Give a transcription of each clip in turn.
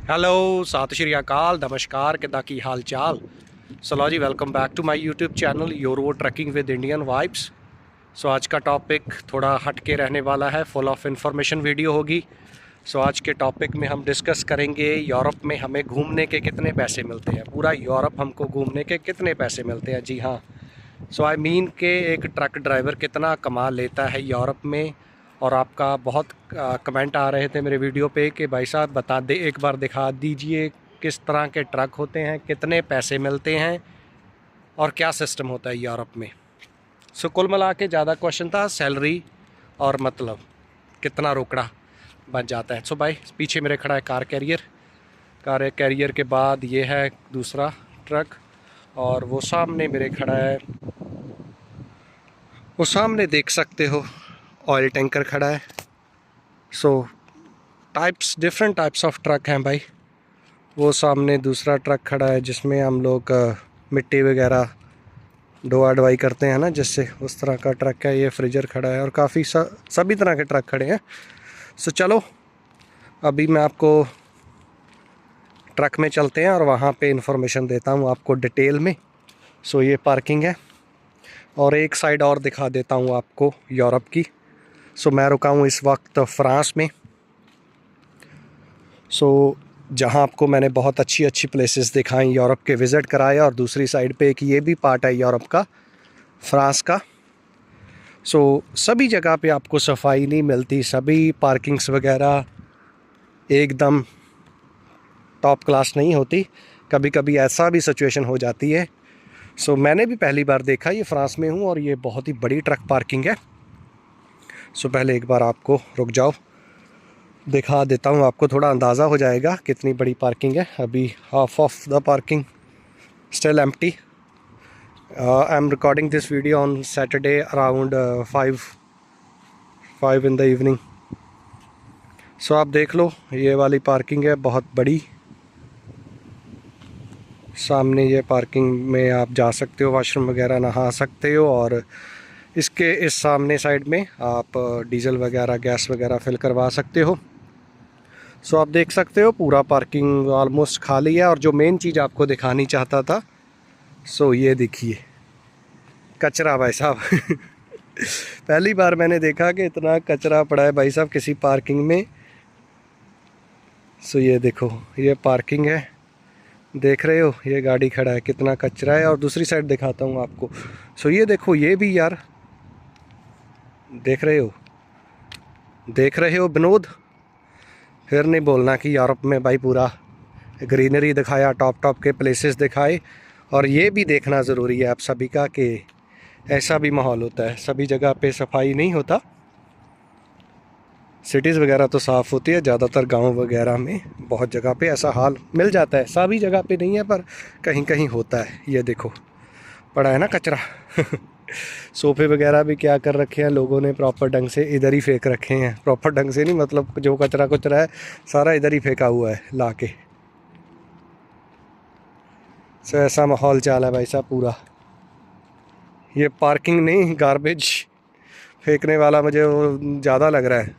Hello, ਸਤਿ ਸ਼੍ਰੀ ਅਕਾਲ, ਨਮਸਕਾਰ, ਕਿੱਦਾਂ ਕੀ ਹਾਲ ਚਾਲ। सो लो जी, welcome back to my YouTube channel your वो trekking with Indian vibes. So आज का टॉपिक थोड़ा हट के रहने वाला है, फुल ऑफ इंफॉर्मेशन वीडियो होगी। सो आज के टॉपिक में हम डिस्कस करेंगे यूरोप में हमें घूमने के कितने पैसे मिलते हैं, पूरा यूरोप हमको घूमने के कितने पैसे मिलते हैं। जी हाँ, सो आई मीन के एक ट्रक ड्राइवर कितना कमा लेता है यूरोप में। और आपका बहुत कमेंट आ रहे थे मेरे वीडियो पे कि भाई साहब बता दे, एक बार दिखा दीजिए किस तरह के ट्रक होते हैं, कितने पैसे मिलते हैं और क्या सिस्टम होता है यूरोप में। सो कुल मिला के ज़्यादा क्वेश्चन था सैलरी और मतलब कितना रोकड़ा बन जाता है। सो भाई पीछे मेरे खड़ा है कार कैरियर के बाद ये है दूसरा ट्रक, और वो सामने मेरे खड़ा है, वो सामने देख सकते हो ऑयल टैंकर खड़ा है। So different types of truck हैं भाई। वो सामने दूसरा ट्रक खड़ा है जिसमें हम लोग मिट्टी वगैरह ढोआ ढवाई करते हैं ना, जिससे उस तरह का ट्रक है। ये फ्रीजर खड़ा है और काफ़ी सभी तरह के ट्रक खड़े हैं। सो चलो अभी मैं आपको ट्रक में चलते हैं और वहाँ पे इंफॉर्मेशन देता हूँ आपको डिटेल में। सो ये पार्किंग है और एक साइड और दिखा देता हूँ आपको यूरोप की। सो मैं रुका हूँ इस वक्त फ्रांस में। सो जहाँ आपको मैंने बहुत अच्छी प्लेसेस दिखाई, यूरोप के विज़िट कराया, और दूसरी साइड पे एक ये भी पार्ट है यूरोप का, फ्रांस का। सो सभी जगह पे आपको सफाई नहीं मिलती, सभी पार्किंग्स वगैरह एकदम टॉप क्लास नहीं होती। कभी कभी ऐसा भी सिचुएशन हो जाती है। सो मैंने भी पहली बार देखा, ये फ्रांस में हूँ और ये बहुत ही बड़ी ट्रक पार्किंग है। सो पहले एक बार आपको रुक जाओ, दिखा देता हूँ आपको, थोड़ा अंदाज़ा हो जाएगा कितनी बड़ी पार्किंग है। अभी half of the parking still empty. I am recording this video on Saturday around 5 in the evening. So आप देख लो, ये वाली पार्किंग है बहुत बड़ी। सामने ये पार्किंग में आप जा सकते हो, वॉशरूम वगैरह नहा सकते हो, और इसके इस सामने साइड में आप डीजल वगैरह गैस वगैरह फिल करवा सकते हो। सो आप देख सकते हो पूरा पार्किंग ऑलमोस्ट खाली है। और जो मेन चीज़ आपको दिखानी चाहता था, सो ये देखिए कचरा भाई साहब। पहली बार मैंने देखा कि इतना कचरा पड़ा है भाई साहब किसी पार्किंग में। सो ये देखो, ये पार्किंग है, देख रहे हो ये गाड़ी खड़ा है, कितना कचरा है। और दूसरी साइड दिखाता हूँ आपको। सो ये देखो, ये भी यार देख रहे हो विनोद। फिर नहीं बोलना कि यूरोप में भाई पूरा ग्रीनरी दिखाया, टॉप के प्लेसेस दिखाए। और ये भी देखना ज़रूरी है आप सभी का कि ऐसा भी माहौल होता है, सभी जगह पे सफाई नहीं होता। सिटीज़ वगैरह तो साफ़ होती है, ज़्यादातर गांव वगैरह में बहुत जगह पे ऐसा हाल मिल जाता है। सभी जगह पे नहीं है पर कहीं कहीं होता है। ये देखो पड़ा है ना कचरा। सोफ़े वगैरह भी क्या कर रखे हैं लोगों ने, प्रॉपर ढंग से इधर ही फेंक रखे हैं। प्रॉपर ढंग से नहीं, मतलब जो कचरा है सारा इधर ही फेंका हुआ है ला के। सो ऐसा माहौल चाल है भाई साहब पूरा। ये पार्किंग नहीं, गार्बेज फेंकने वाला मुझे वो ज़्यादा लग रहा है।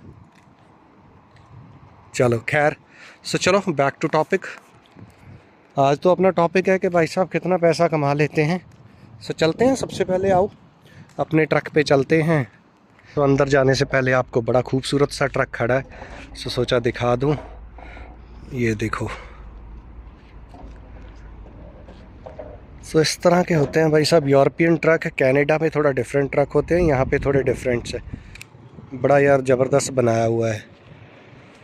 चलो खैर, सो चलो बैक टू टॉपिक। आज तो अपना टॉपिक है कि भाई साहब कितना पैसा कमा लेते हैं। सो चलते हैं, सबसे पहले आओ अपने ट्रक पे चलते हैं। तो अंदर जाने से पहले आपको बड़ा खूबसूरत सा ट्रक खड़ा है, सो सोचा दिखा दूं। ये देखो, सो इस तरह के होते हैं भाई साहब यूरोपियन ट्रक। कनाडा में थोड़ा डिफरेंट ट्रक होते हैं, यहाँ पे थोड़े डिफरेंट से। बड़ा यार ज़बरदस्त बनाया हुआ है।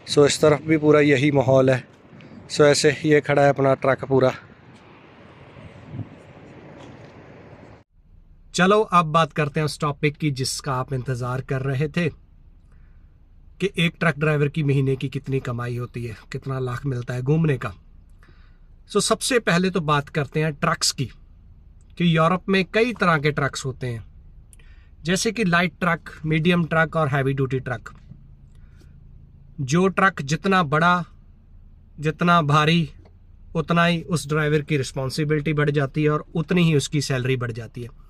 सो इस तरफ भी पूरा यही माहौल है। सो ऐसे ये खड़ा है अपना ट्रक पूरा। चलो अब बात करते हैं उस टॉपिक की जिसका आप इंतज़ार कर रहे थे, कि एक ट्रक ड्राइवर की महीने की कितनी कमाई होती है, कितना लाख मिलता है घूमने का। सो सबसे पहले तो बात करते हैं ट्रक्स की, कि यूरोप में कई तरह के ट्रक्स होते हैं, जैसे कि लाइट ट्रक, मीडियम ट्रक और हैवी ड्यूटी ट्रक। जो ट्रक जितना बड़ा, जितना भारी, उतना ही उस ड्राइवर की रिस्पॉन्सिबिलिटी बढ़ जाती है और उतनी ही उसकी सैलरी बढ़ जाती है।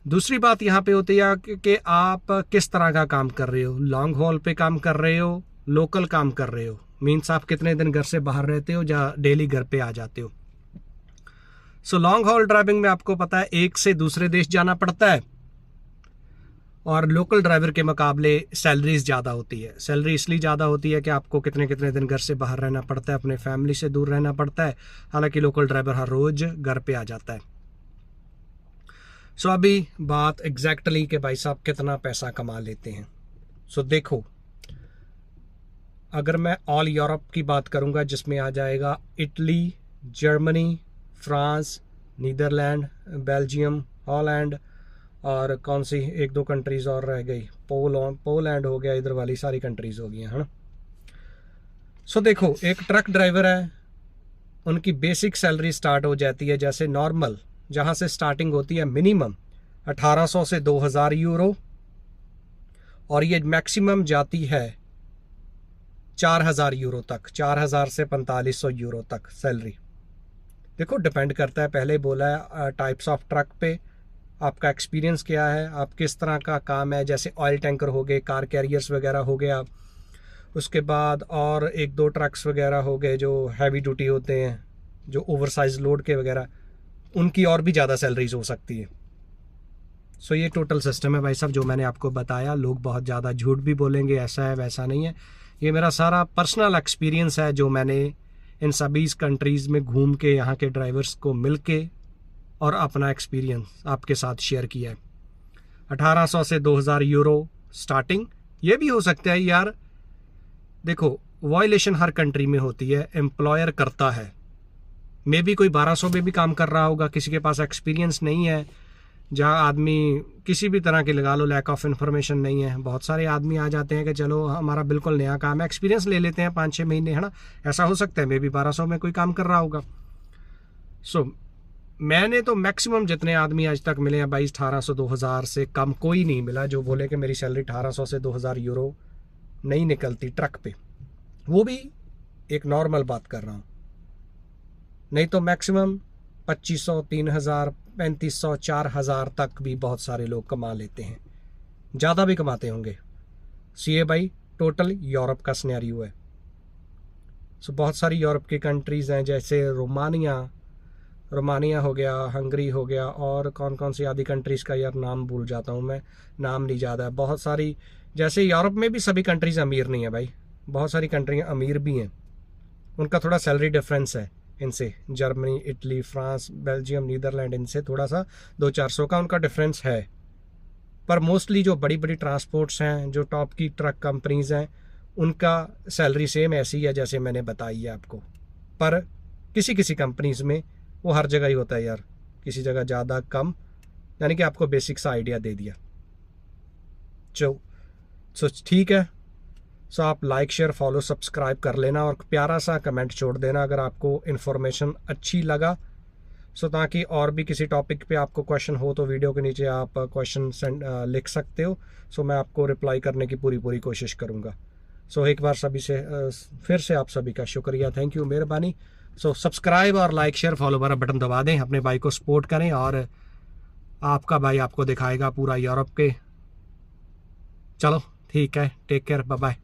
दूसरी बात यहाँ पे होती है कि आप किस तरह का काम कर रहे हो, लॉन्ग हॉल पे काम कर रहे हो, लोकल काम कर रहे हो। मीन्स आप कितने दिन घर से बाहर रहते हो या डेली घर पे आ जाते हो। सो लॉन्ग हॉल ड्राइविंग में आपको पता है एक से दूसरे देश जाना पड़ता है और लोकल ड्राइवर के मुकाबले सैलरीज ज़्यादा होती है। सैलरी इसलिए ज़्यादा होती है कि आपको कितने कितने दिन घर से बाहर रहना पड़ता है, अपने फैमिली से दूर रहना पड़ता है। हालांकि लोकल ड्राइवर हर रोज़ घर पे आ जाता है। सो अभी बात एग्जैक्टली कि भाई साहब कितना पैसा कमा लेते हैं। सो देखो, अगर मैं ऑल यूरोप की बात करूंगा जिसमें आ जाएगा Italy, Germany, France, Netherlands, Belgium, Holland और कौन सी एक दो कंट्रीज और रह गई, पोलैंड हो गया, इधर वाली सारी कंट्रीज हो गई हैं, है ना। सो देखो, एक ट्रक ड्राइवर है, उनकी बेसिक सैलरी स्टार्ट हो जाती है जैसे नॉर्मल, जहाँ से स्टार्टिंग होती है मिनिमम 1800 से 2000 यूरो और ये मैक्सिमम जाती है 4000 यूरो तक, 4000 से 4500 यूरो तक सैलरी। देखो डिपेंड करता है, पहले बोला है टाइप्स ऑफ ट्रक पे, आपका एक्सपीरियंस क्या है, आप किस तरह का काम है। जैसे ऑयल टैंकर हो गए, कार कैरियर्स वगैरह हो गया, उसके बाद और एक दो ट्रक्स वगैरह हो गए जो हैवी ड्यूटी होते हैं, जो ओवरसाइज लोड के वगैरह, उनकी और भी ज़्यादा सैलरीज हो सकती है। सो ये टोटल सिस्टम है भाई साहब जो मैंने आपको बताया। लोग बहुत ज़्यादा झूठ भी बोलेंगे, ऐसा है वैसा नहीं है। ये मेरा सारा पर्सनल एक्सपीरियंस है जो मैंने इन सभी कंट्रीज़ में घूम के यहाँ के ड्राइवर्स को मिल के और अपना एक्सपीरियंस आपके साथ शेयर किया है। 1800 से 2000 यूरो स्टार्टिंग। ये भी हो सकता है यार, देखो वायलेशन हर कंट्री में होती है, एम्प्लॉयर करता है, मे भी कोई 1200 में भी काम कर रहा होगा, किसी के पास एक्सपीरियंस नहीं है, जहाँ आदमी किसी भी तरह के लगा लो, लैक ऑफ इन्फॉर्मेशन नहीं है। बहुत सारे आदमी आ जाते हैं कि चलो हमारा बिल्कुल नया काम है, एक्सपीरियंस ले लेते हैं 5-6 महीने, है ना। ऐसा हो सकता है, मे भी 1200 में कोई काम कर रहा होगा। सो मैंने तो मैक्सिमम जितने आदमी आज तक मिले हैं 1800-2000 से कम कोई नहीं मिला जो बोले कि मेरी सैलरी 1800 से 2000 यूरो नहीं निकलती ट्रक पे। वो भी एक नॉर्मल बात कर रहा हूँ, नहीं तो मैक्सिमम 2500, 3000, 3500, 4000 तक भी बहुत सारे लोग कमा लेते हैं, ज़्यादा भी कमाते होंगे। ये भाई टोटल यूरोप का सिनेरियो है। सो बहुत सारी यूरोप की कंट्रीज़ हैं, जैसे रोमानिया हो गया, हंगरी हो गया, और कौन कौन सी आदि कंट्रीज़ का यार नाम भूल जाता हूँ मैं, नाम नहीं ज़्यादा है। बहुत सारी, जैसे यूरोप में भी सभी कंट्रीज़ अमीर नहीं है भाई, बहुत सारी कंट्रियाँ अमीर भी हैं, उनका थोड़ा सैलरी डिफरेंस है इनसे। Germany, Italy, France, Belgium, Netherlands, इनसे थोड़ा सा 200-400 का उनका डिफरेंस है। पर मोस्टली जो बड़ी बड़ी ट्रांसपोर्ट्स हैं, जो टॉप की ट्रक कंपनीज़ हैं, उनका सैलरी सेम ऐसी है जैसे मैंने बताई है आपको। पर किसी किसी कंपनीज़ में वो हर जगह ही होता है यार, किसी जगह ज़्यादा कम, यानी कि आपको बेसिक सा आइडिया दे दिया। सो ठीक है। सो आप लाइक, शेयर, फॉलो, सब्सक्राइब कर लेना और प्यारा सा कमेंट छोड़ देना अगर आपको इन्फॉर्मेशन अच्छी लगा। सो ताकि और भी किसी टॉपिक पे आपको क्वेश्चन हो तो वीडियो के नीचे आप क्वेश्चन लिख सकते हो। सो मैं आपको रिप्लाई करने की पूरी कोशिश करूँगा। सो एक बार सभी से फिर से आप सभी का शुक्रिया, थैंक यू, मेहरबानी। सो सब्सक्राइब और लाइक, शेयर, फॉलो वाला बटन दबा दें, अपने भाई को सपोर्ट करें और आपका भाई आपको दिखाएगा पूरा यूरोप के। चलो ठीक है, टेक केयर, बाय बाय।